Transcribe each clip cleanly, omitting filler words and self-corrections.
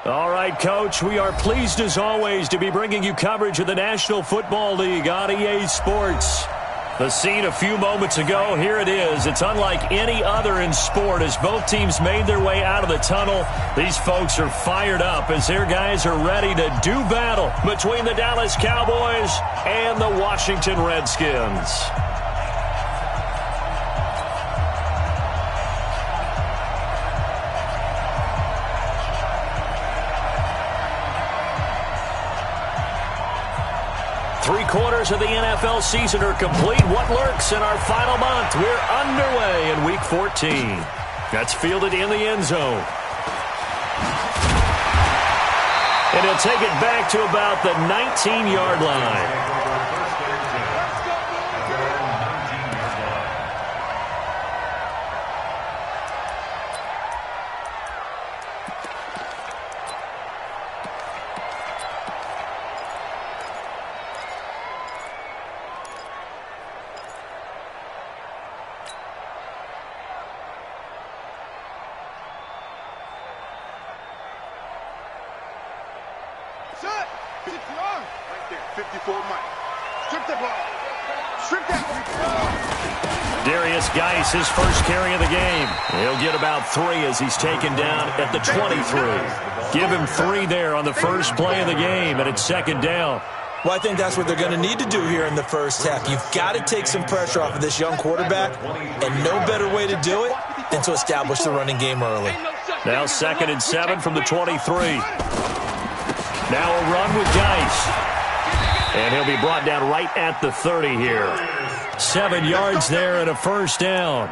All right, Coach, we are pleased as always to be bringing you coverage of the National Football League on EA Sports. The scene a few moments ago, here it is. It's unlike any other in sport as both teams made their way out of the tunnel. These folks are fired up as their guys are ready to do battle between the Dallas Cowboys and the Washington Redskins. Three-quarters of the NFL season are complete. What lurks in our final month? We're underway in Week 14. That's fielded in the end zone. And he'll take it back to about the 19-yard line. His first carry of the game. He'll get about 3 as he's taken down at the 23. Give him 3 there on the first play of the game, and it's second down. Well, I think that's what they're going to need to do here in the first half. You've got to take some pressure off of this young quarterback, and no better way to do it than to establish the running game early. Now 2nd and 7 from the 23. Now a run with Geis. And he'll be brought down right at the 30 here. 7 yards there and a first down.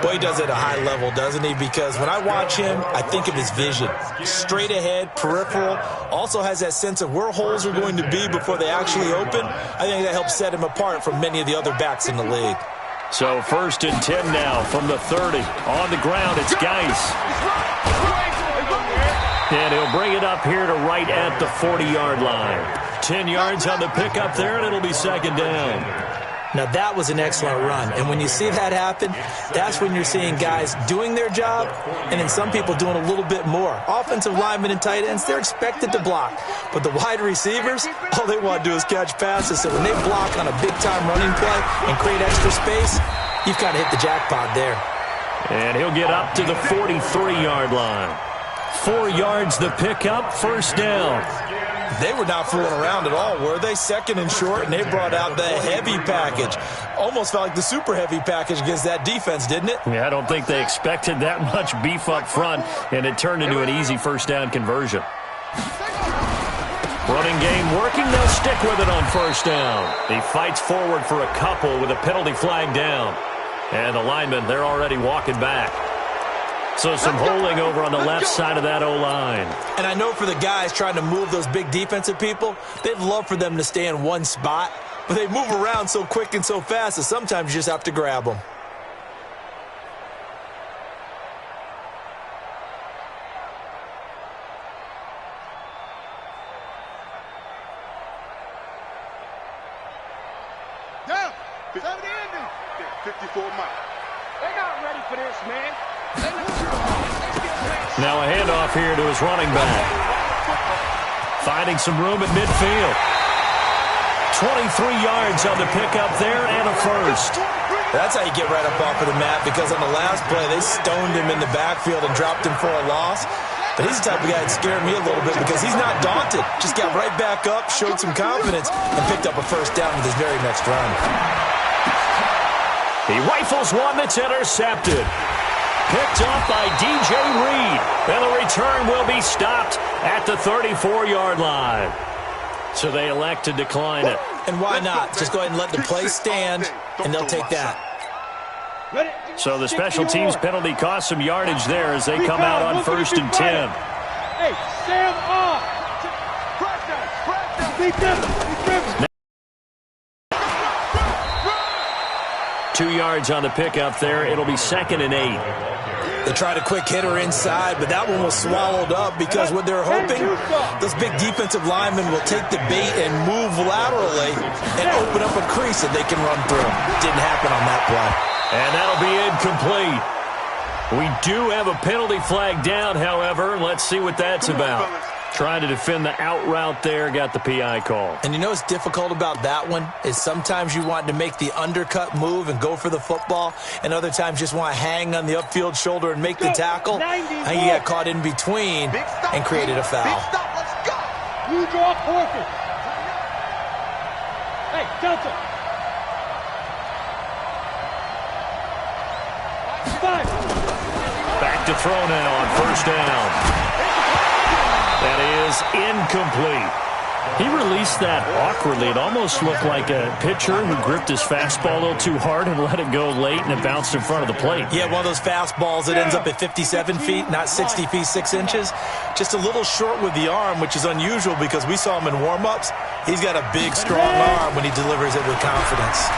Boy, he does it at a high level, doesn't he? Because when I watch him, I think of his vision. Straight ahead, peripheral. Also has that sense of where holes are going to be before they actually open. I think that helps set him apart from many of the other backs in the league. So 1st and 10 now from the 30. On the ground, it's Geis. And he'll bring it up here to right at the 40-yard line. 10 yards on the pickup there, and it'll be second down. Now, that was an excellent run. And when you see that happen, that's when you're seeing guys doing their job and then some people doing a little bit more. Offensive linemen and tight ends, they're expected to block. But the wide receivers, all they want to do is catch passes. So when they block on a big-time running play and create extra space, you've got to hit the jackpot there. And he'll get up to the 43-yard line. 4 yards the pickup, first down. They were not fooling around at all, were they? 2nd and short, and they brought out the heavy package. Almost felt like the super heavy package against that defense, didn't it? Yeah, I don't think they expected that much beef up front, and it turned into an easy first down conversion. Running game working, they'll stick with it on first down. He fights forward for a couple with a penalty flag down. And the linemen, they're already walking back. So some holding over on the left side of that O-line. And I know for the guys trying to move those big defensive people, they'd love for them to stay in one spot. But they move around so quick and so fast that sometimes you just have to grab them. Down. 54 miles. They're not ready for this, man. Now a handoff here to his running back. Finding some room at midfield. 23 yards on the pickup there and a first. That's how you get right up off of the mat, because on the last play they stoned him in the backfield and dropped him for a loss. But he's the type of guy that scared me a little bit because he's not daunted. Just got right back up, showed some confidence, and picked up a first down with his very next run. He rifles one that's intercepted. Picked up by DJ Reed. And the return will be stopped at the 34-yard line. So they elect to decline it. And why not? Just go ahead and let the play stand, and they'll take that. So the special teams penalty cost some yardage there as they come out on 1st and 10. Hey, Sam off. Pressure. 2 yards on the pickup there. It'll be 2nd and 8. They tried a quick hitter inside, but that one was swallowed up because what they're hoping, those big defensive linemen will take the bait and move laterally and open up a crease that they can run through. Didn't happen on that play. And that'll be incomplete. We do have a penalty flag down, however. Let's see what that's about. Trying to defend the out route there, got the PI call. And you know what's difficult about that one is sometimes you want to make the undercut move and go for the football, and other times just want to hang on the upfield shoulder and make the tackle. And you got caught in between and created a foul. Let's go. You draw forfeit. Hey, Delta. 5. Back to throw now on first down. That is incomplete. He released that awkwardly. It almost looked like a pitcher who gripped his fastball a little too hard and let it go late, and it bounced in front of the plate. Yeah, one of those fastballs that ends up at 57 feet, not 60 feet, 6 inches. Just a little short with the arm, which is unusual because we saw him in warm-ups. He's got a big, strong arm when he delivers it with confidence.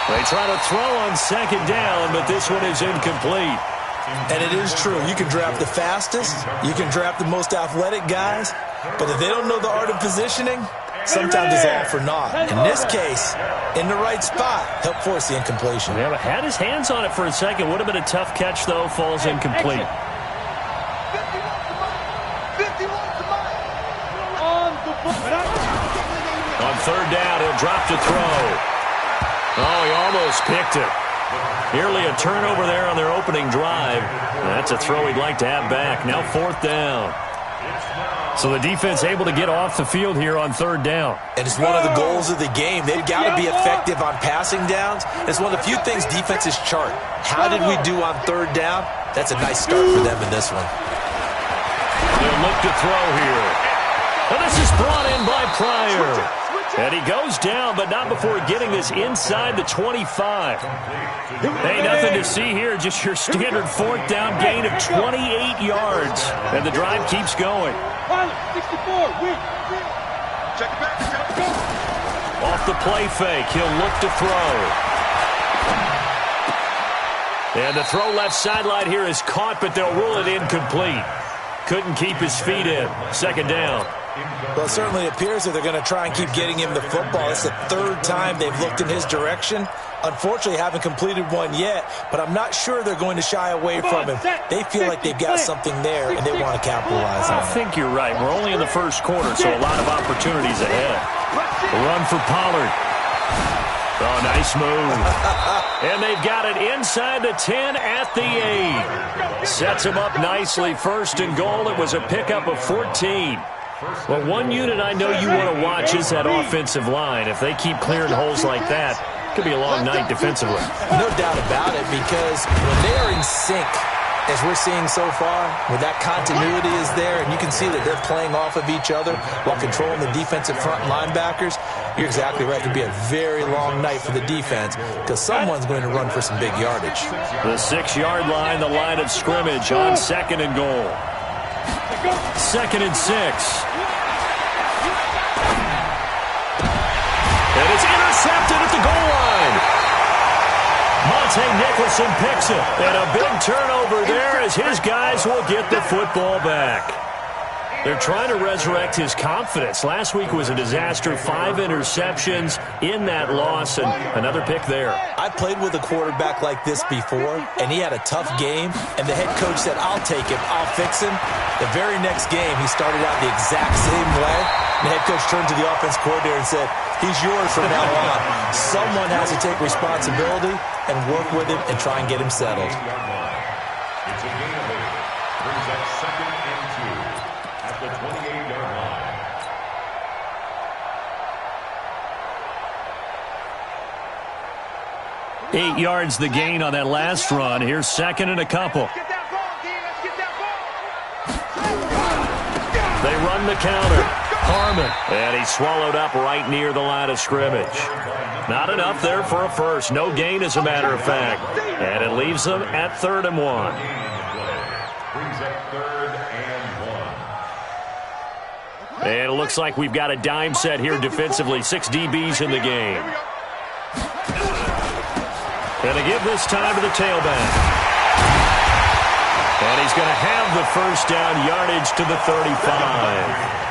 They try to throw on second down, but this one is incomplete. And it is true. You can draft the fastest. You can draft the most athletic guys. But if they don't know the art of positioning, sometimes it's all for naught. In this case, in the right spot, helped force the incompletion. Yeah, but had his hands on it for a second. Would have been a tough catch, though. Falls incomplete. On third down, he'll drop to throw. Oh, he almost picked it. Nearly a turnover there on their opening drive. That's a throw he'd like to have back. Now fourth down. So the defense able to get off the field here on third down. And it's one of the goals of the game. They've got to be effective on passing downs. It's one of the few things defenses chart. How did we do on third down? That's a nice start for them in this one. They'll look to throw here. And this is brought in by Pryor. And he goes down, but not before getting this inside the 25. Hey, nothing to see here. Just your standard fourth down gain of 28 yards. And the drive keeps going. 64, win. Check it back. Off the play fake, he'll look to throw. And the throw left sideline here is caught, but they'll rule it incomplete. Couldn't keep his feet in. Second down. Well, it certainly appears that they're going to try and keep getting him the football. It's the third time they've looked in his direction. Unfortunately, haven't completed one yet, but I'm not sure they're going to shy away from him. They feel like they've got something there, and they want to capitalize on it. I think you're right. We're only in the first quarter, so a lot of opportunities ahead. A run for Pollard. Oh, nice move. And they've got it inside the 10 at the 8. Sets him up nicely. First and goal. It was a pickup of 14. Well, one unit I know you want to watch is that offensive line. If they keep clearing holes like that, it could be a long night defensively. No doubt about it, because when they are in sync, as we're seeing so far, where that continuity is there, and you can see that they're playing off of each other while controlling the defensive front linebackers, you're exactly right. It could be a very long night for the defense because someone's going to run for some big yardage. The 6-yard line, the line of scrimmage on second and goal. Second and 6. And it's intercepted at the goal line. Monte Nicholson picks it. And a big turnover there as his guys will get the football back. They're trying to resurrect his confidence. Last week was a disaster. 5 interceptions in that loss, and another pick there. I played with a quarterback like this before, and he had a tough game, and the head coach said, I'll take him, I'll fix him. The very next game, he started out the exact same way. The head coach turned to the offense coordinator and said, he's yours from now on. Someone has to take responsibility and work with him and try and get him settled. It's a gain of 8. Brings up second and 2 at the 28-yard line. 8 yards the gain on that last run. Here's second and a couple. They run the counter. Harmon. And he's swallowed up right near the line of scrimmage. Not enough there for a first. No gain, as a matter of fact. And it leaves them at 3rd and 1. Brings up 3rd and 1. And it looks like we've got a dime set here defensively. 6 DBs in the game. And they give this time to the tailback. And he's going to have the first down, yardage to the 35.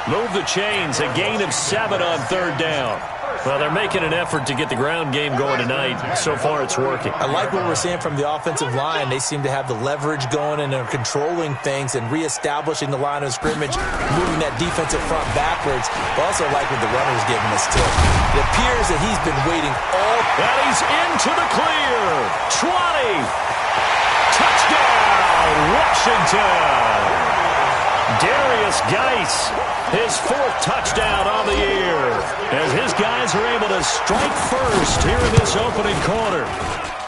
Move the chains, a gain of 7 on 3rd down. Well, they're making an effort to get the ground game going tonight. So far, it's working. I like what we're seeing from the offensive line. They seem to have the leverage going, and they're controlling things and reestablishing the line of scrimmage, moving that defensive front backwards. I also like what the runner's giving us, too. It appears that he's been waiting all... And he's into the clear. 20. Touchdown, Washington. Darius Geis, his 4th touchdown on the year, as his guys are able to strike first here in this opening quarter.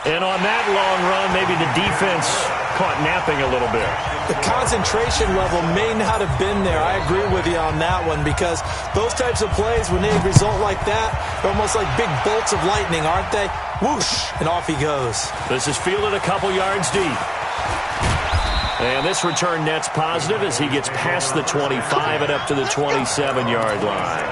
And on that long run, maybe the defense caught napping a little bit. The concentration level may not have been there. I agree with you on that one, because those types of plays, when they result like that, they're almost like big bolts of lightning, aren't they? Whoosh, and off he goes. This is fielded a couple yards deep. And this return net's positive as he gets past the 25 and up to the 27-yard line.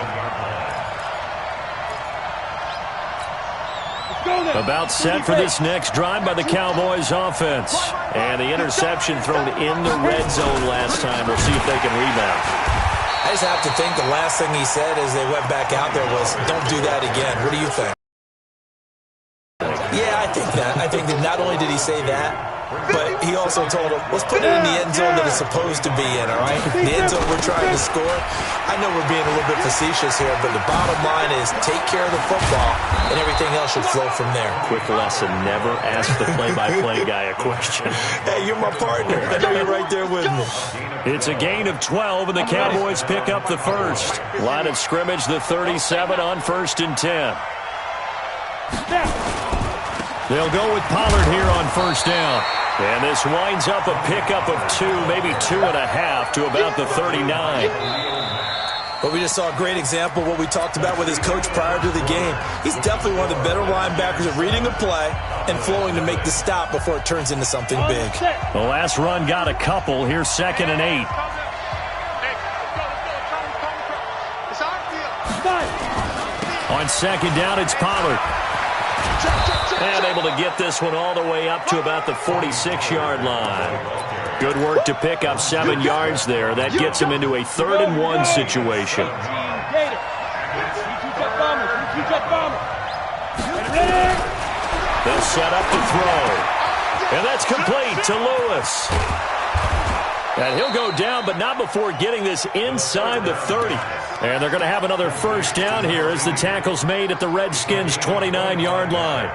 About set for this next drive by the Cowboys offense. And the interception thrown in the red zone last time. We'll see if they can rebound. I just have to think the last thing he said as they went back out there was, don't do that again. What do you think? Yeah, I think that. I think that not only did he say that, but he also told him, let's put it in the end zone that it's supposed to be in, all right? The end zone we're trying to score. I know we're being a little bit facetious here, but the bottom line is take care of the football, and everything else should flow from there. Quick lesson, never ask the play-by-play guy a question. Hey, you're my partner. I know you're right there with me. It's a gain of 12, and the Cowboys pick up the first. Line of scrimmage, the 37 on 1st and 10. They'll go with Pollard here on 1st down. And this winds up a pickup of 2, maybe 2.5 to about the 39. But we just saw a great example of what we talked about with his coach prior to the game. He's definitely one of the better linebackers at reading a play and flowing to make the stop before it turns into something big. The last run got a couple. Here's 2nd and 8. On 2nd down, it's Pollard. And able to get this one all the way up to about the 46-yard line. Good work to pick up 7 yards there. That gets him into a 3rd and 1 situation. They'll set up to throw. And that's complete to Lewis. And he'll go down, but not before getting this inside the 30. And they're going to have another 1st down here as the tackle's made at the Redskins' 29-yard line.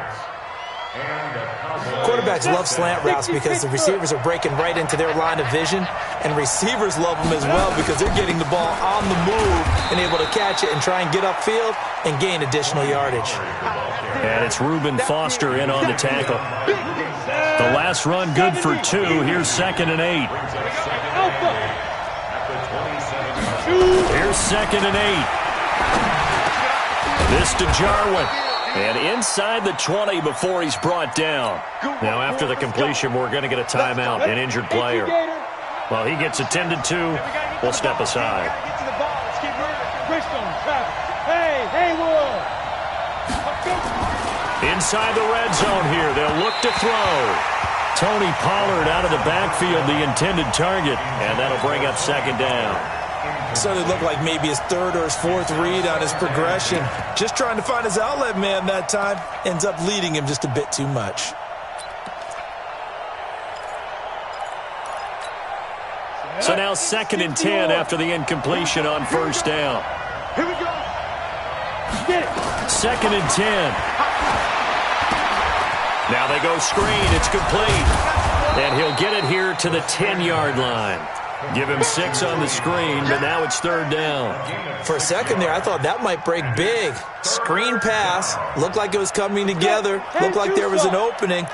Quarterbacks love slant routes because the receivers are breaking right into their line of vision, and receivers love them as well because they're getting the ball on the move and able to catch it and try and get upfield and gain additional yardage. And it's Reuben Foster in on the tackle. The last run good for 2. Here's 2nd and 8. Here's 2nd and 8. This to Jarwin. And inside the 20 before he's brought down. Now after the completion, we're going to get a timeout, an injured player. Well, he gets attended to. We'll step aside. Inside the red zone here, they'll look to throw. Tony Pollard out of the backfield, the intended target, and that'll bring up 2nd down. Certainly looked like maybe his 3rd or his 4th read on his progression. Just trying to find his outlet man that time. Ends up leading him just a bit too much. So now 2nd and 10 after the incompletion on 1st down. Here we go. 2nd and 10. Now they go screen. It's complete. And he'll get it here to the 10-yard line. Give him 6 on the screen, but now it's 3rd down. For a second there, I thought that might break big. Screen pass. Looked like it was coming together. Looked like there was an opening.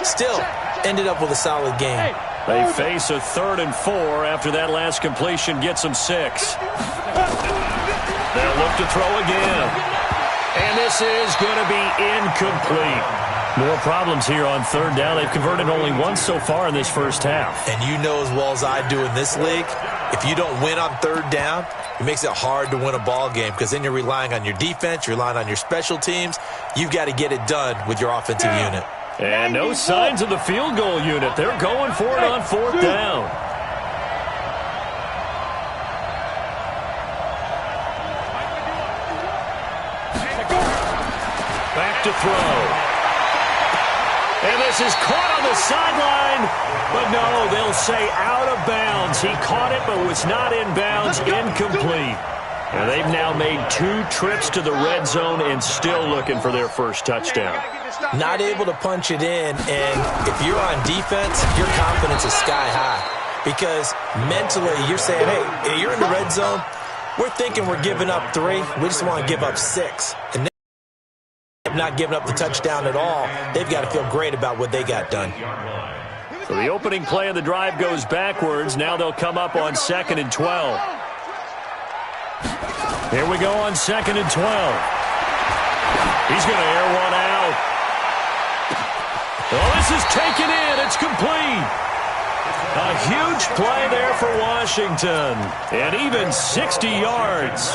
Still, ended up with a solid game. They face a 3rd and 4 after that last completion gets them 6. They'll look to throw again. And this is going to be incomplete. More problems here on 3rd down. They've converted only once so far in this first half. And you know as well as I do in this league, if you don't win on 3rd down, it makes it hard to win a ball game because then you're relying on your defense, you're relying on your special teams. You've got to get it done with your offensive unit. And no signs of the field goal unit. They're going for it on 4th down. back to throw. And this is caught on the sideline. But no, they'll say out of bounds. He caught it but was not in bounds. Incomplete. And they've now made 2 trips to the red zone and still looking for their first touchdown. Not able to punch it in, and if you're on defense, your confidence is sky high. Because mentally, you're saying, hey, you're in the red zone. We're thinking we're giving up 3. We just want to give up 6. And they're not giving up the touchdown at all. They've got to feel great about what they got done. So the opening play of the drive goes backwards. Now they'll come up on 2nd and 12. Here we go on 2nd and 12. He's going to air one out. Well, this is taken in. It's complete. A huge play there for Washington. And even 60 yards.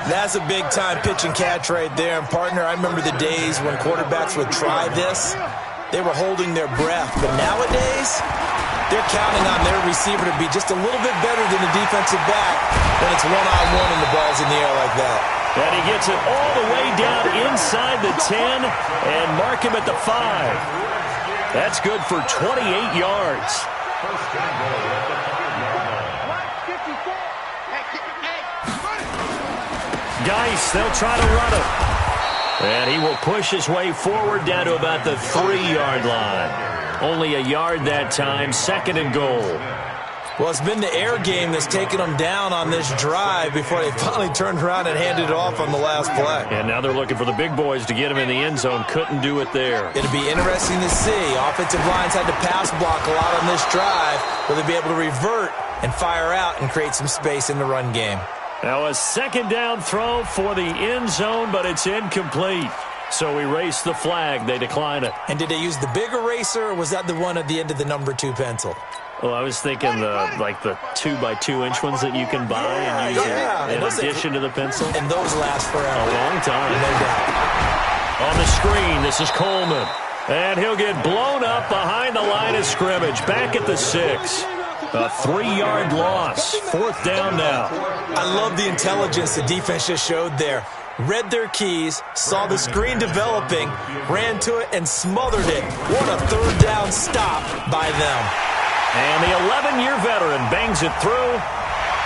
That's a big-time pitch and catch right there. And, partner, I remember the days when quarterbacks would try this. They were holding their breath. But nowadays, they're counting on their receiver to be just a little bit better than the defensive back when it's one-on-one and the ball's in the air like that. And he gets it all the way down inside the 10 and mark him at the 5. That's good for 28 yards. Geis, they'll try to run him. And he will push his way forward down to about the 3-yard line. Only a yard that time, 2nd and goal. Well, it's been the air game that's taken them down on this drive before they finally turned around and handed it off on the last play. And now they're looking for the big boys to get him in the end zone. Couldn't do it there. It'll be interesting to see. Offensive lines had to pass block a lot on this drive. Will they be able to revert and fire out and create some space in the run game? Now a 2nd down throw for the end zone, but it's incomplete. So erase the flag. They decline it. And did they use the big eraser, or was that the one at the end of the number 2 pencil? Well, I was thinking the 2x2-inch ones that you can buy and use in addition to the pencil. And those last forever. A long time. No doubt. On the screen, this is Coleman. And he'll get blown up behind the line of scrimmage. Back at the 6. A 3-yard loss. 4th down now. I love the intelligence the defense just showed there. Read their keys, saw the screen developing, ran to it, and smothered it. What a 3rd down stop by them. And the 11-year veteran bangs it through.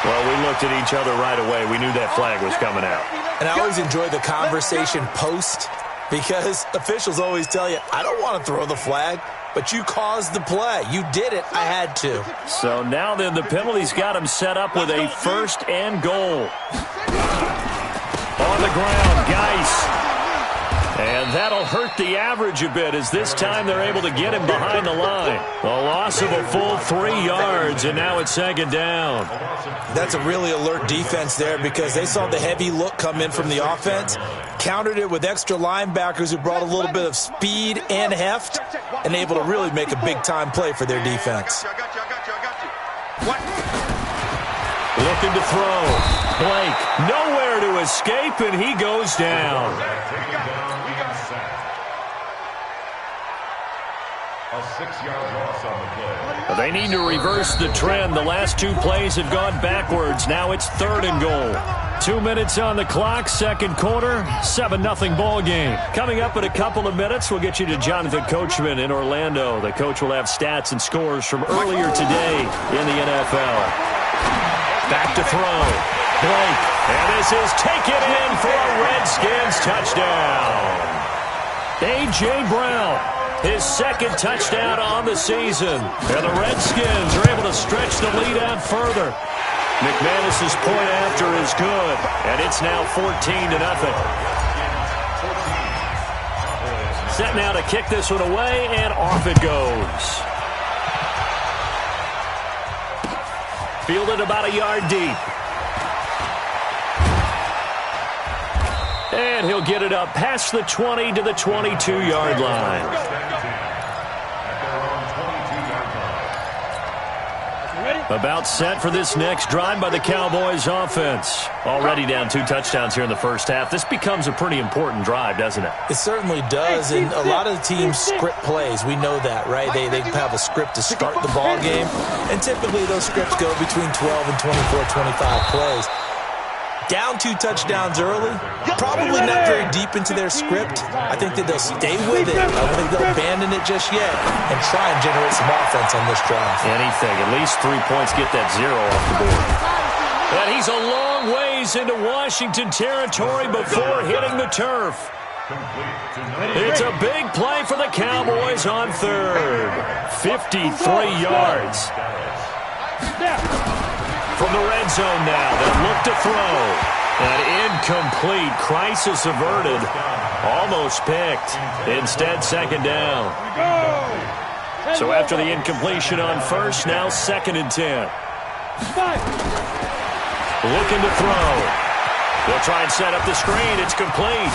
Well, we looked at each other right away. We knew that flag was coming out. And I always enjoy the conversation post because officials always tell you, I don't want to throw the flag, but you caused the play. You did it. I had to. So now then the penalty's got him set up with a 1st and goal. On the ground, Geis. And that'll hurt the average a bit as this time they're able to get him behind the line. A loss of a full 3 yards, and now it's 2nd down. That's a really alert defense there because they saw the heavy look come in from the offense, countered it with extra linebackers who brought a little bit of speed and heft, and able to really make a big-time play for their defense. Looking to throw. Blake nowhere to escape, and he goes down. A 6-yard loss on the play. They need to reverse the trend. The last 2 plays have gone backwards. Now it's 3rd and goal. 2 minutes on the clock, 2nd quarter, 7-0 ball game. Coming up in a couple of minutes, we'll get you to Jonathan Coachman in Orlando. The coach will have stats and scores from earlier today in the NFL. Back to throw. Blake. And this is taken in for a Redskins touchdown. A.J. Brown. His 2nd touchdown on the season. And the Redskins are able to stretch the lead out further. McManus's point after is good. And it's now 14-0. Set now to kick this one away, and off it goes. Fielded about a yard deep. And he'll get it up past the 20 to the 22-yard line. About set for this next drive by the Cowboys offense. Already down 2 touchdowns here in the first half. This becomes a pretty important drive, doesn't it? It certainly does, and a lot of the teams script plays. We know that, right? They have a script to start the ball game, and typically those scripts go between 12 and 24, 25 plays. Down 2 touchdowns early, probably not very deep into their script. I think that they'll stay with it. I don't think they'll abandon it just yet and try and generate some offense on this drive. Anything. At least 3 points, get that 0 off the board. And he's a long ways into Washington territory before hitting the turf. It's a big play for the Cowboys on third. 53 yards. From the red zone now, they'll look to throw. An incomplete, crisis averted. Almost picked. Instead, second down. So after the incompletion on first, now 2nd and 10. Looking to throw. They'll try and set up the screen. It's complete.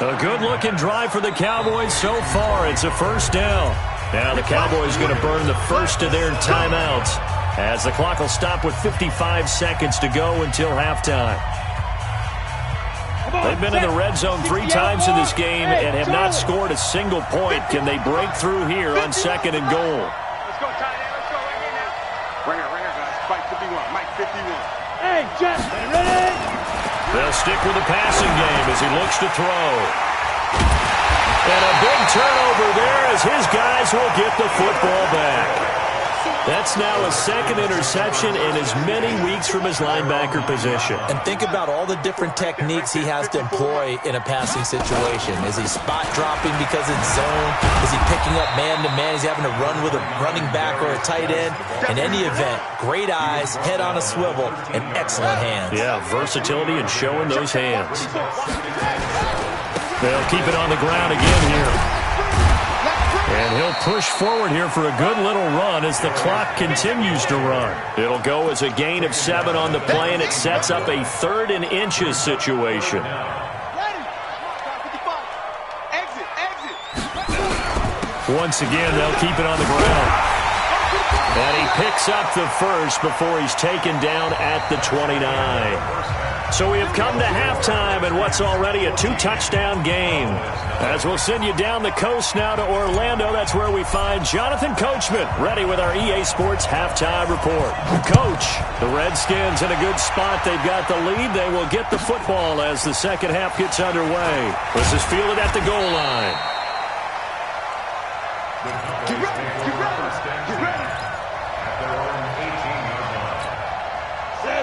A good-looking drive for the Cowboys so far. It's a first down. Now the Cowboys going to burn the first of their timeouts as the clock will stop with 55 seconds to go until halftime. They've been in the red zone 3 times in this game and have not scored a single point. Can they break through here on 2nd and goal? Let's go, tight end. Let's go. Right here now. Right here, guys. Mike 51. Mike 51. Hey, Jets, ready? They'll stick with the passing game as he looks to throw. And a big turnover there as his guys will get the football back. That's now a 2nd interception in as many weeks from his linebacker position. And think about all the different techniques he has to employ in a passing situation. Is he spot dropping because it's zone? Is he picking up man-to-man? Is he having to run with a running back or a tight end? In any event, great eyes, head on a swivel, and excellent hands. Yeah, versatility and showing those hands. They'll keep it on the ground again here. And he'll push forward here for a good little run as the clock continues to run. It'll go as a gain of 7 on the play, and it sets up a 3rd and inches situation. Once again, they'll keep it on the ground. And he picks up the first before he's taken down at the 29. So we have come to halftime in what's already a 2-touchdown game. As we'll send you down the coast now to Orlando, that's where we find Jonathan Coachman ready with our EA Sports Halftime Report. Coach, the Redskins in a good spot. They've got the lead. They will get the football as the second half gets underway. This is fielded at the goal line. Get ready. Get ready. Get ready.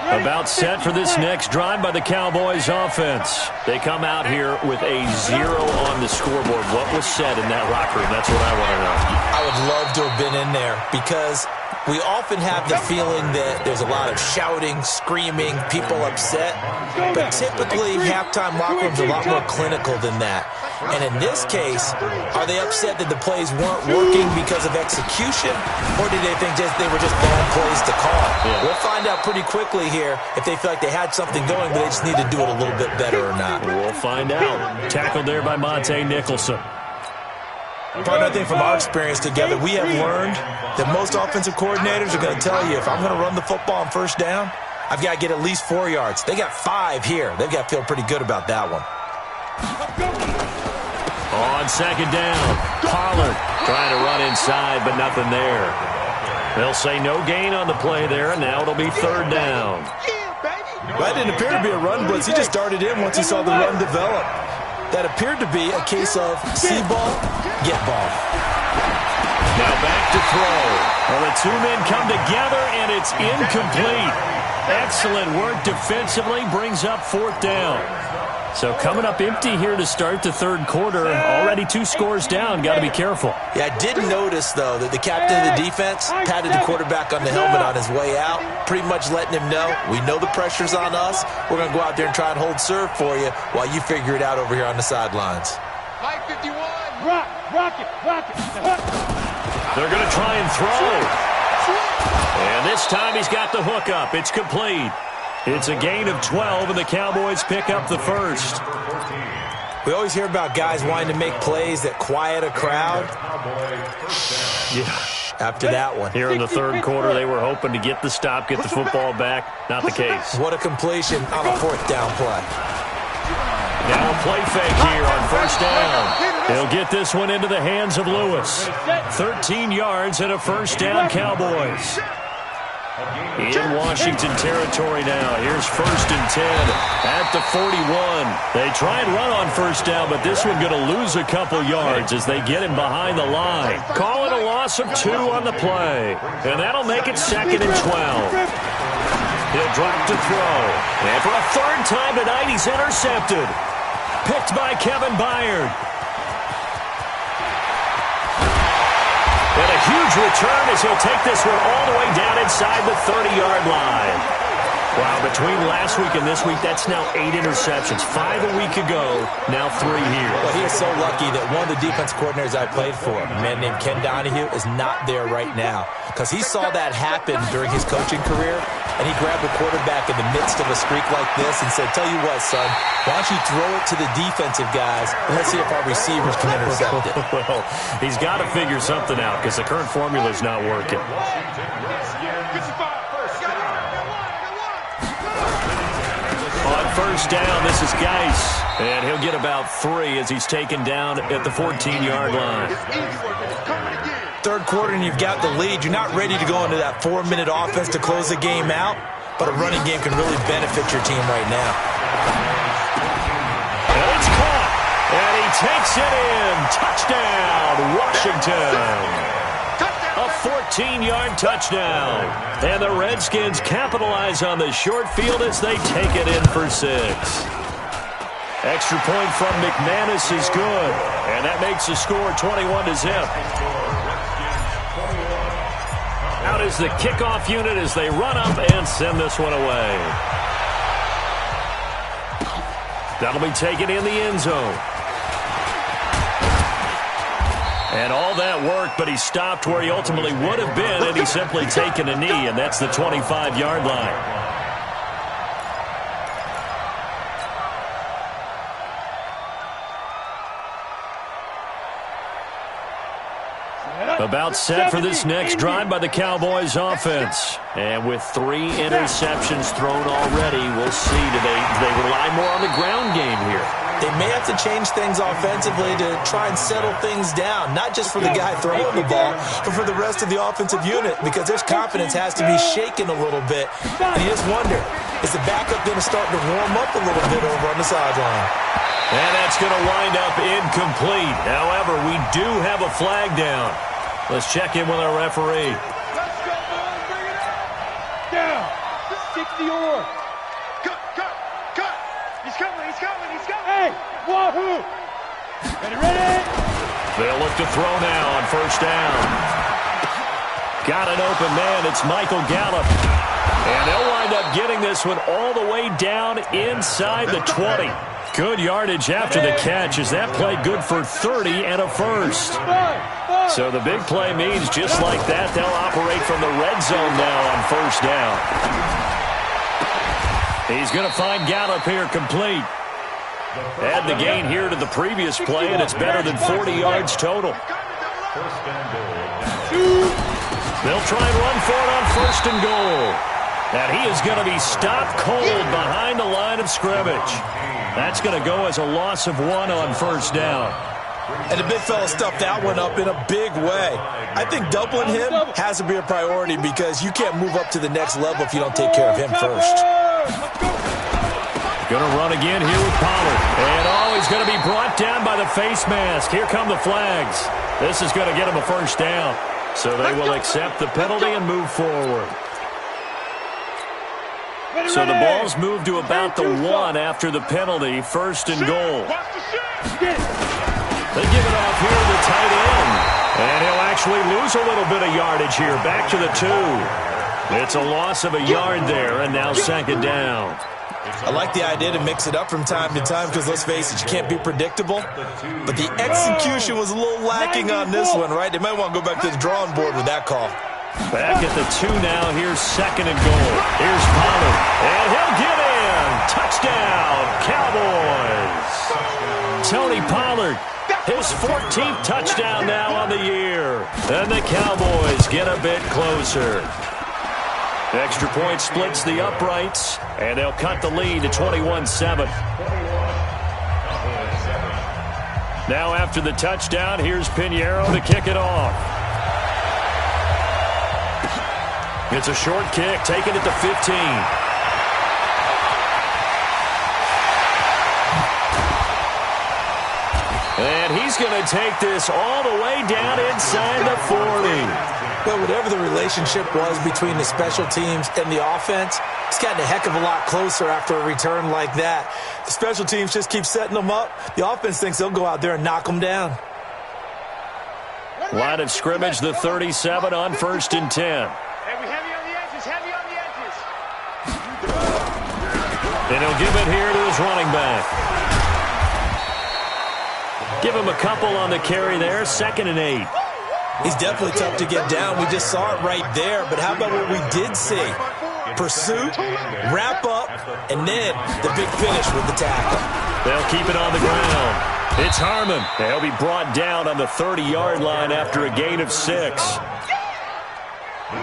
About set for this next drive by the Cowboys offense. They come out here with a 0 on the scoreboard. What was said in that locker room? That's what I want to know. I would love to have been in there because we often have the feeling that there's a lot of shouting, screaming, people upset. But typically, halftime locker rooms are a lot more clinical than that. And in this case, are they upset that the plays weren't working because of execution? Or did they think they were just bad plays to call? Yeah. We'll find out pretty quickly here if they feel like they had something going, but they just need to do it a little bit better or not. We'll find out. Tackled there by Monte Nicholson. Probably another thing from our experience together, we have learned that most offensive coordinators are going to tell you, if I'm going to run the football on first down, I've got to get at least 4 yards. They got 5 here. They've got to feel pretty good about that one. On second down, Pollard trying to run inside, but nothing there. They'll say no gain on the play there, and now it'll be 3rd down. That didn't appear to be a run blitz. He just started in once he saw the run develop. That appeared to be a case of see ball, get ball. Now back to throw. Well, the 2 men come together, and it's incomplete. Excellent work defensively, brings up 4th down. So coming up empty here to start the 3rd quarter. Already 2 scores down. Got to be careful. Yeah, I did notice, though, that the captain of the defense patted the quarterback on the helmet on his way out, pretty much letting him know, we know the pressure's on us. We're going to go out there and try and hold serve for you while you figure it out over here on the sidelines. Mike 51. Rock it. They're going to try and throw. And this time he's got the hook up. It's complete. It's a gain of 12, and the Cowboys pick up the first. We always hear about guys wanting to make plays that quiet a crowd. Yeah. After that one. Here in the 3rd quarter, they were hoping to get the stop, get the football back. Not the case. What a completion on a 4th down play. Now a play fake here on first down. He'll get this one into the hands of Lewis. 13 yards and a first down, Cowboys. In Washington territory now. Here's 1st and 10 at the 41. They try and run on first down, but this one going to lose a couple yards as they get him behind the line. Call it a loss of 2 on the play, and that'll make it 2nd and 12. He'll drop to throw, and for a 3rd time tonight, he's intercepted. Picked by Kevin Byard. And a huge return as he'll take this one all the way down inside the 30-yard line. Wow, between last week and this week, that's now 8 interceptions. 5 a week ago, now 3 here. Well, he is so lucky that one of the defense coordinators I played for, a man named Ken Donahue, is not there right now. Because he saw that happen during his coaching career, and he grabbed the quarterback in the midst of a streak like this and said, tell you what, son, why don't you throw it to the defensive guys, and let's see if our receivers can intercept it. Well, he's got to figure something out because the current formula is not working. On first down, this is Geis, and he'll get about 3 as he's taken down at the 14-yard line. 3rd quarter and you've got the lead. You're not ready to go into that 4-minute offense to close the game out, but a running game can really benefit your team right now. And it's caught, and he takes it in. Touchdown, Washington. A 14-yard touchdown. And the Redskins capitalize on the short field as they take it in for 6. Extra point from McManus is good. And that makes the score 21-0. Out is the kickoff unit as they run up and send this one away. That'll be taken in the end zone. And all that work, but he stopped where he ultimately would have been, and he's simply taken a knee, and that's the 25-yard line. About set for this next drive by the Cowboys offense. And with 3 interceptions thrown already, we'll see. Do they rely more on the ground game here? They may have to change things offensively to try and settle things down, not just for the guy throwing the ball, but for the rest of the offensive unit, because their confidence has to be shaken a little bit. And you just wonder, is the backup going to start to warm up a little bit over on the sideline? And that's going to wind up incomplete. However, we do have a flag down. Let's check in with our referee. Let's go, boys. Bring it up. Down. 60 or. Cut. He's coming. Hey, wahoo. Ready? They'll look to throw now on first down. Got an open man. It's Michael Gallup. And they'll wind up getting this one all the way down inside the 20. Good yardage after the catch as that played good for 30 and a first. So the big play means just like that, they'll operate from the red zone now on first down. He's going to find Gallup here complete. Add the gain here to the previous play, and it's better than 40 yards total. They'll try and run for it on 1st and goal. And he is going to be stopped cold behind the line of scrimmage. That's going to go as a loss of 1 on first down. And the big fella stuffed that one up in a big way. I think doubling him has to be a priority because you can't move up to the next level if you don't take care of him first. Going to run again here with Pollard. And he's going to be brought down by the face mask. Here come the flags. This is going to get him a first down. So they will accept the penalty and move forward. So the ball's moved to about the 1 after the penalty. 1st and goal. They give it off here to the tight end. And he'll actually lose a little bit of yardage here. Back to the 2. It's a loss of a yard there, and now 2nd down. I like the idea to mix it up from time to time because, let's face it, you can't be predictable. But the execution was a little lacking on this one, right? They might want to go back to the drawing board with that call. Back at the 2 now. Here's 2nd and goal. Here's Pollard. And he'll get in. Touchdown, Cowboys. Tony Pollard, his 14th touchdown now on the year. And the Cowboys get a bit closer. Extra point splits the uprights, and they'll cut the lead to 21-7. Now after the touchdown, here's Pinheiro to kick it off. It's a short kick, taking it to 15. And he's going to take this all the way down inside the 40. But whatever the relationship was between the special teams and the offense, it's gotten a heck of a lot closer after a return like that. The special teams just keep setting them up. The offense thinks they'll go out there and knock them down. Line of scrimmage, the 37 on 1st and 10. Heavy on the edges, heavy on the edges. And he'll give it here to his running back. Give him a couple on the carry there, 2nd and 8. He's definitely tough to get down. We just saw it right there. But how about what we did see? Pursuit, wrap up, and then the big finish with the tackle. They'll keep it on the ground. It's Harmon. He'll be brought down on the 30-yard line after a gain of 6.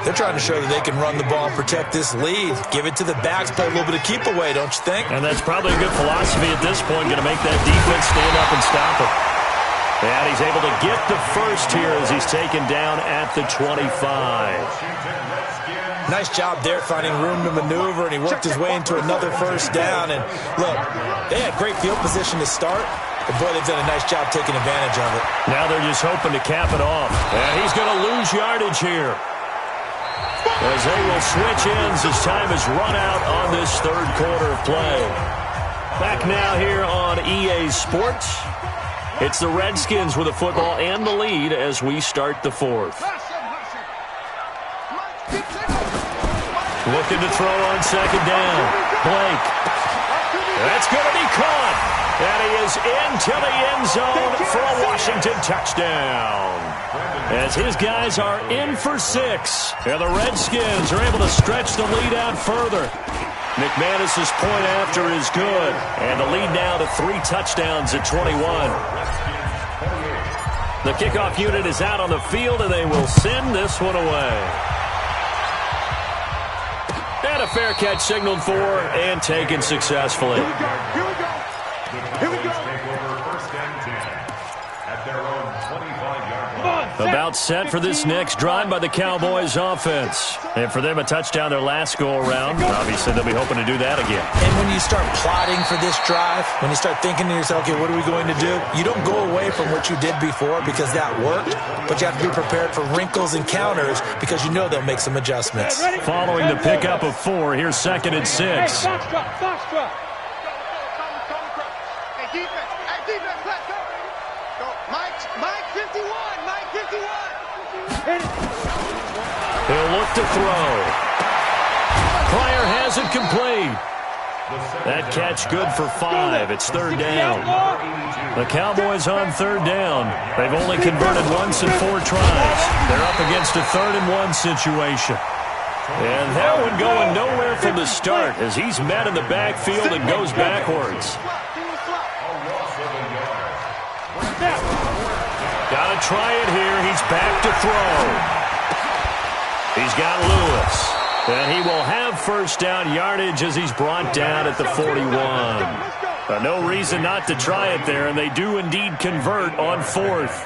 They're trying to show that they can run the ball and protect this lead. Give it to the backs, play a little bit of keep away, don't you think? And that's probably a good philosophy at this point, going to make that defense stand up and stop him. And he's able to get the first here as he's taken down at the 25. Nice job there finding room to maneuver, and he worked his way into another first down. And look, they had great field position to start, but boy, they've done a nice job taking advantage of it. Now they're just hoping to cap it off. And he's going to lose yardage here, as they will switch ends as time is run out on this third quarter of play. Back now here on EA Sports. It's the Redskins with the football and the lead as we start the 4th. Looking to throw on 2nd down. Blake. That's going to be caught. And he is into the end zone for a Washington touchdown. As his guys are in for 6. And the Redskins are able to stretch the lead out further. McManus's point after is good. And the lead now to 3 touchdowns at 21. The kickoff unit is out on the field, and they will send this one away. And a fair catch signaled for and taken successfully. Here we go. Here we go. Here we go. Take over 1st and 10 at their own 25-yard line. About set for this next drive by the Cowboys offense. And for them, a touchdown their last go-around. Obviously, they'll be hoping to do that again. And when you start plotting for this drive, when you start thinking to yourself, okay, what are we going to do? You don't go away from what you did before because that worked, but you have to be prepared for wrinkles and counters because you know they'll make some adjustments. Following the pickup of 4, here's 2nd and 6. Hey, box drop. Hey, defense, let's go. Mike 51, Mike 51. He'll look to throw. Pryor has it complete. That catch good for 5. It's 3rd down. The Cowboys on 3rd down. They've only converted once in 4 tries. They're up against a 3rd and 1 situation. And that one going nowhere from the start as he's met in the backfield and goes backwards. Gotta try it here. He's back to throw. He's got Lewis. And he will have first down yardage as he's brought down at the 41. No reason not to try it there, and they do indeed convert on 4th.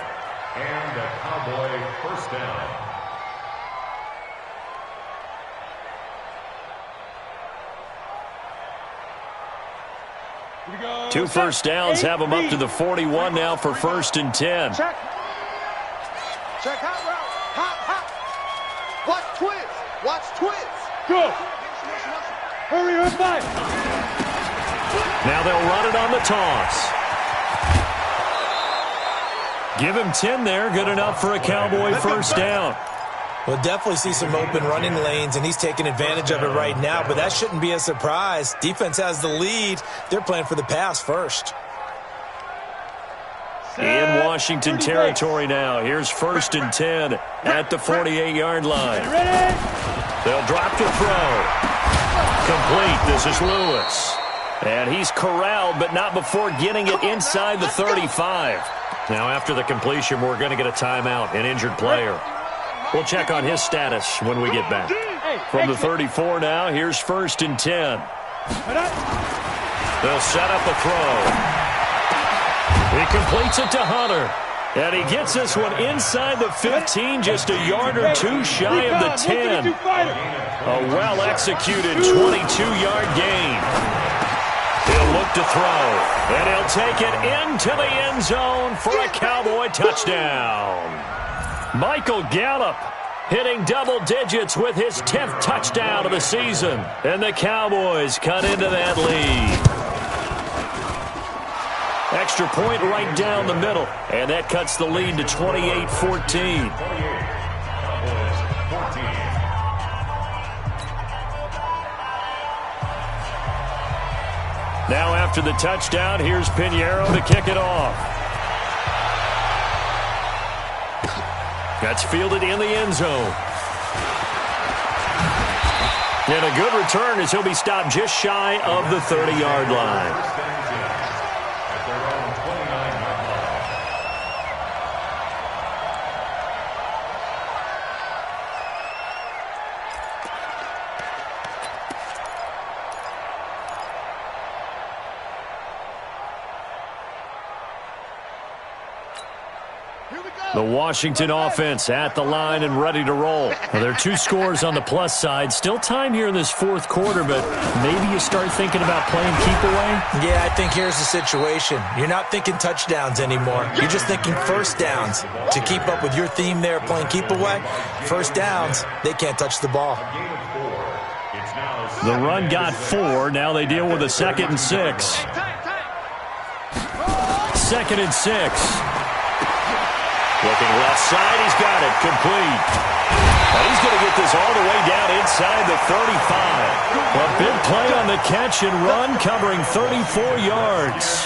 And a Cowboy first down. Two first downs have them up to the 41 now for 1st and 10. Check hot route. Hot. Watch twist. Go. Hurry up, Mike. Now they'll run it on the toss. Give him 10 there. Good enough for a Cowboy first down. We'll definitely see some open running lanes, and he's taking advantage of it right now, but that shouldn't be a surprise. Defense has the lead. They're playing for the pass first. In Washington territory now. Here's 1st and 10 at the 48-yard line. They'll drop to throw. Complete. This is Lewis. And he's corralled, but not before getting it inside the 35. Now, after the completion, we're going to get a timeout, an injured player. We'll check on his status when we get back. From the 34 now, here's 1st and 10. They'll set up a throw. He completes it to Hunter. And he gets this one inside the 15, just a yard or two shy of the 10. A well-executed 22-yard gain. He'll look to throw, and he'll take it into the end zone for a Cowboy touchdown. Michael Gallup hitting double digits with his 10th touchdown of the season. And the Cowboys cut into that lead. Extra point right down the middle. And that cuts the lead to 28-14. Now after the touchdown, here's Pinheiro to kick it off. That's fielded in the end zone. And a good return as he'll be stopped just shy of the 30-yard line. The Washington offense at the line and ready to roll. Well, there are two scores on the plus side. Still time here in this fourth quarter, but maybe you start thinking about playing keep away? Yeah, I think here's the situation. You're not thinking touchdowns anymore. You're just thinking first downs. To keep up with your theme there, playing keep away, first downs, they can't touch the ball. The run got 4. Now they deal with a 2nd and 6. 2nd and 6. Looking left side, he's got it, complete. And he's going to get this all the way down inside the 35. A big play on the catch and run, covering 34 yards.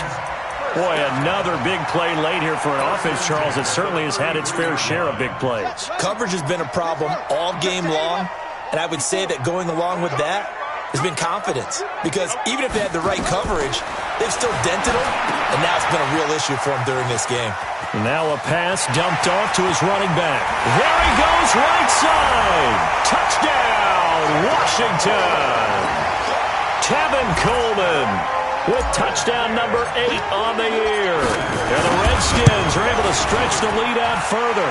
Boy, another big play late here for an offense, Charles, that certainly has had its fair share of big plays. Coverage has been a problem all game long, and I would say that going along with that has been confidence. Because even if they had the right coverage, they've still dented them, and now it's been a real issue for them during this game. Now a pass dumped off to his running back. There he goes, right side. Touchdown, Washington. Tevin Coleman with touchdown number 8 on the year. And the Redskins are able to stretch the lead out further.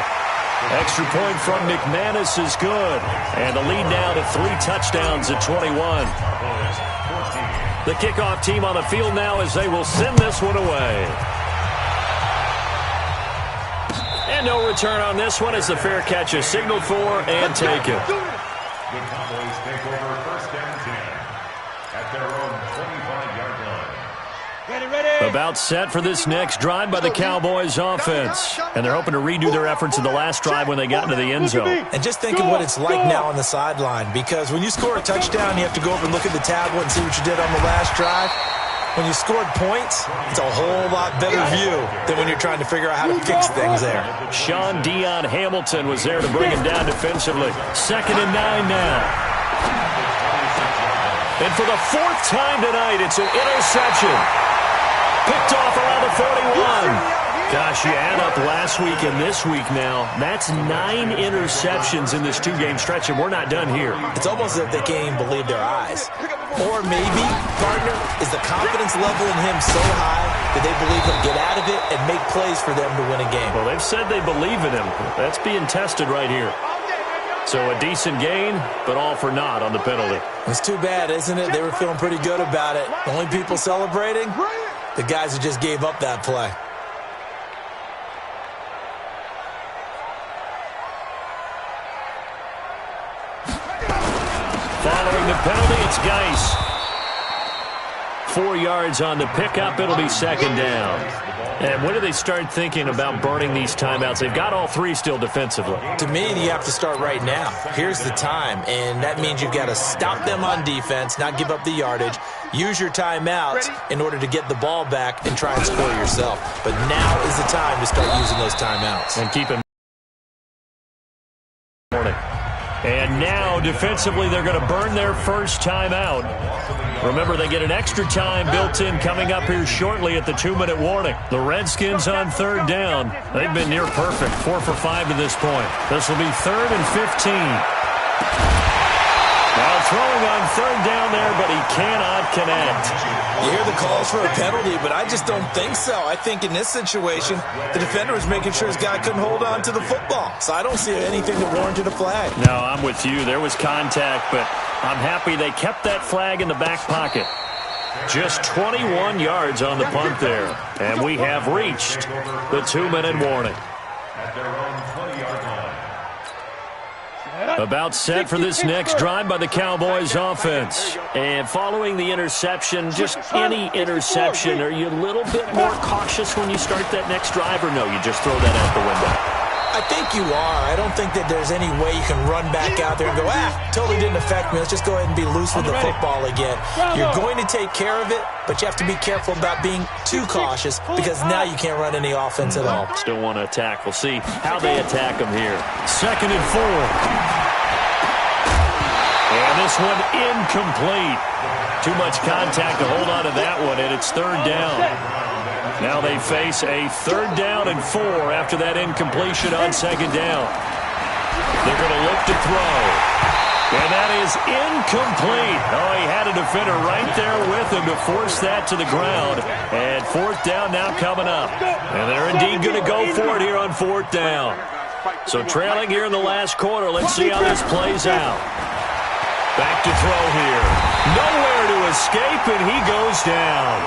Extra point from McManus is good. And the lead now to 3 touchdowns at 21. The kickoff team on the field now as they will send this one away. And no return on this one as the fair catch is signaled for and taken. The Cowboys take over first down 10 at their own 25-yard line. Ready. About set for this next drive by the Cowboys offense. And they're hoping to redo their efforts in the last drive when they got into the end zone. And just think of what it's like now on the sideline. Because when you score a touchdown, you have to go over and look at the tablet and see what you did on the last drive. When you scored points, it's a whole lot better view than when you're trying to figure out how to fix things there. Sean Dion Hamilton was there to bring him down defensively. 2nd and 9 now. And for the 4th time tonight, it's an interception. Picked off around the 41. Gosh, you add up last week and this week now, that's 9 interceptions in this 2-game stretch, and we're not done here. It's almost as if they can't even believe their eyes. Or maybe, partner, is the confidence level in him so high that they believe he'll get out of it and make plays for them to win a game. Well, they've said they believe in him. That's being tested right here. So a decent gain, but all for naught on the penalty. It's too bad, isn't it? They were feeling pretty good about it. The only people celebrating, the guys who just gave up that play. Following the penalty, it's Geis. 4 yards on the pickup. It'll be 2nd down. And when do they start thinking about burning these timeouts? They've got all 3 still defensively. To me, you have to start right now. Here's the time, and that means you've got to stop them on defense, not give up the yardage, use your timeouts in order to get the ball back and try and score yourself. But now is the time to start using those timeouts. And keep it. And now, defensively, they're going to burn their first timeout. Remember, they get an extra time built in coming up here shortly at the 2-minute warning. The Redskins on 3rd down. They've been near perfect, 4 for 5 to this point. This will be 3rd and 15. Now throwing on third down there, but he cannot connect. You hear the calls for a penalty, but I just don't think so. I think in this situation, the defender was making sure his guy couldn't hold on to the football. So I don't see anything that warranted a flag. No, I'm with you. There was contact, but I'm happy they kept that flag in the back pocket. Just 21 yards on the punt there. And we have reached the 2-minute warning. At their own 20-yard line. About set for this next drive by the Cowboys offense. And following the interception, just any interception, are you a little bit more cautious when you start that next drive, or no, you just throw that out the window? I think you are. I don't think that there's any way you can run back out there and go, totally didn't affect me. Let's just go ahead and be loose with the football again. You're going to take care of it, but you have to be careful about being too cautious because now you can't run any offense at all. Still want to attack. We'll see how they attack them here. 2nd and 4. And this one incomplete. Too much contact to hold on to that one, and it's 3rd down. Now they face a 3rd down and 4 after that incompletion on 2nd down. They're going to look to throw. And that is incomplete. Oh, he had a defender right there with him to force that to the ground. And 4th down now coming up. And they're indeed going to go for it here on 4th down. So trailing here in the last quarter. Let's see how this plays out. Back to throw here. Nowhere to escape, and he goes down.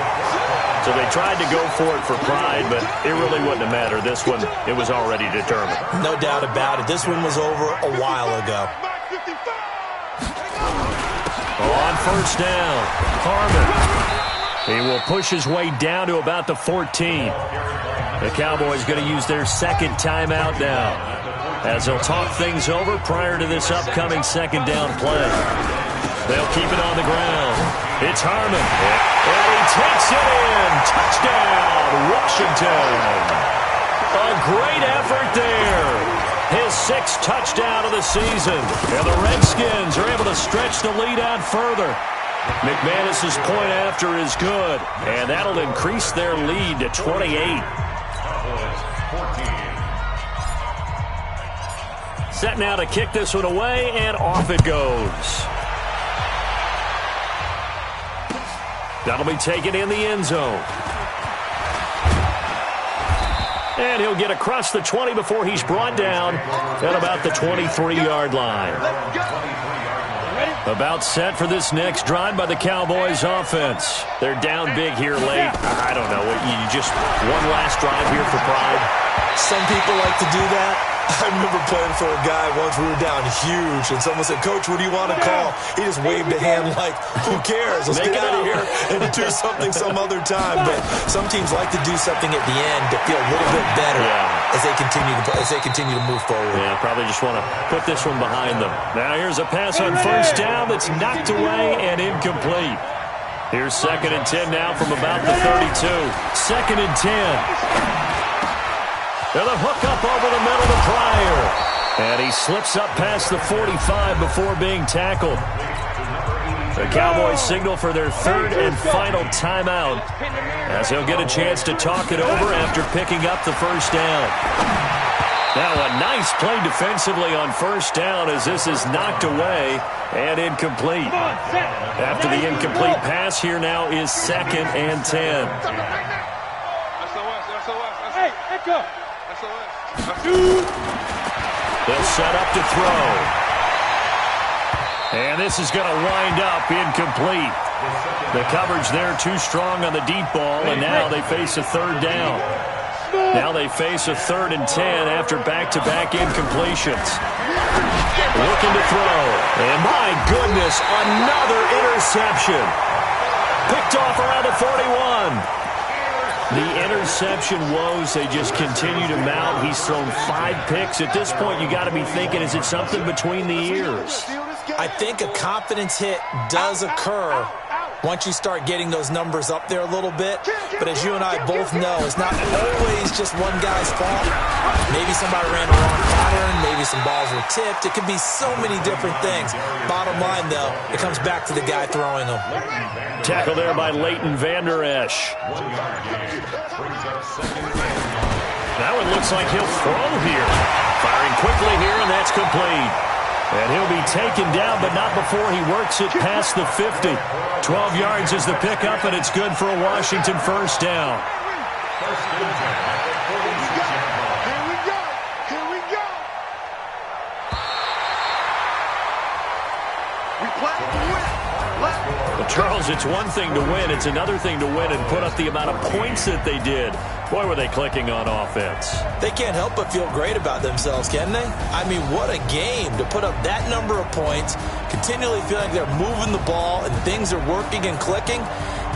So they tried to go for it for pride, but it really wouldn't have mattered. This one, it was already determined. No doubt about it. This one was over a while ago. On 1st down, Harmon. He will push his way down to about the 14. The Cowboys going to use their 2nd timeout now, as they'll talk things over prior to this upcoming 2nd down play. They'll keep it on the ground. It's Harmon. And he takes it in. Touchdown, Washington. A great effort there. His 6th touchdown of the season. And the Redskins are able to stretch the lead out further. McManus's point after is good. And that'll increase their lead to 28. Set now to kick this one away, and off it goes. That'll be taken in the end zone. And he'll get across the 20 before he's brought down at about the 23-yard line. About set for this next drive by the Cowboys offense. They're down big here late. I don't know. You just one last drive here for pride. Some people like to do that. I remember playing for a guy once. We were down huge, and someone said, "Coach, what do you want to call?" He just waved a hand like, "Who cares? Let's get out of here and do something some other time." But some teams like to do something at the end to feel a little bit better as they continue to move forward. Yeah, probably just want to put this one behind them. Now here's a pass on 1st down that's knocked away and incomplete. Here's 2nd and 10 now from about the 32. 2nd and 10. They're the hook up over the middle to Pryor. And he slips up past the 45 before being tackled. The Cowboys signal for their 3rd and final timeout, as he'll get a chance to talk it over after picking up the 1st down. Now a nice play defensively on 1st down, as this is knocked away and incomplete. After the incomplete pass, here now is 2nd and 10. Hey, go. They'll set up to throw. And this is going to wind up incomplete. The coverage there too strong on the deep ball, and now they face a 3rd down. Now they face a 3rd and 10 after back-to-back incompletions. Looking to throw. And my goodness, another interception. Picked off around the 41. The interception woes, they just continue to mount. He's thrown 5 picks. At this point, you got to be thinking, is it something between the ears? I think a confidence hit does occur once you start getting those numbers up there a little bit. But as you and I both know, it's not always just one guy's fault. Maybe somebody ran the wrong pattern. Maybe some balls were tipped. It could be so many different things. Bottom line, though, it comes back to the guy throwing them. Tackle there by Leighton Vander Esch. That one looks like he'll throw here. Firing quickly here, and that's complete. And he'll be taken down, but not before he works it past the 50. 12 yards is the pickup, and it's good for a Washington first down. First and 10 at the 46-yard line. Here we go. Here we go. We play to win. Well, Charles, it's one thing to win. It's another thing to win and put up the amount of points that they did. Boy, were they clicking on offense. They can't help but feel great about themselves, can they? I mean, what a game to put up that number of points, continually feeling like they're moving the ball and things are working and clicking.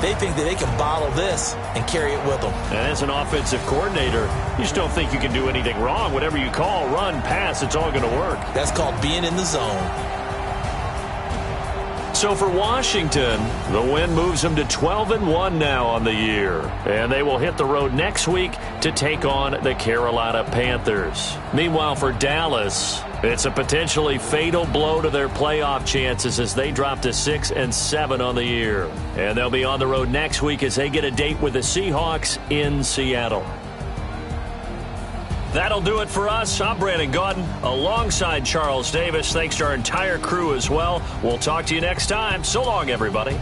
They think that they can bottle this and carry it with them. And as an offensive coordinator, you just don't think you can do anything wrong. Whatever you call, run, pass, it's all going to work. That's called being in the zone. So for Washington, the win moves them to 12-1 now on the year. And they will hit the road next week to take on the Carolina Panthers. Meanwhile, for Dallas, it's a potentially fatal blow to their playoff chances as they drop to 6-7 on the year. And they'll be on the road next week as they get a date with the Seahawks in Seattle. That'll do it for us. I'm Brandon Gaudin alongside Charles Davis. Thanks to our entire crew as well. We'll talk to you next time. So long, everybody.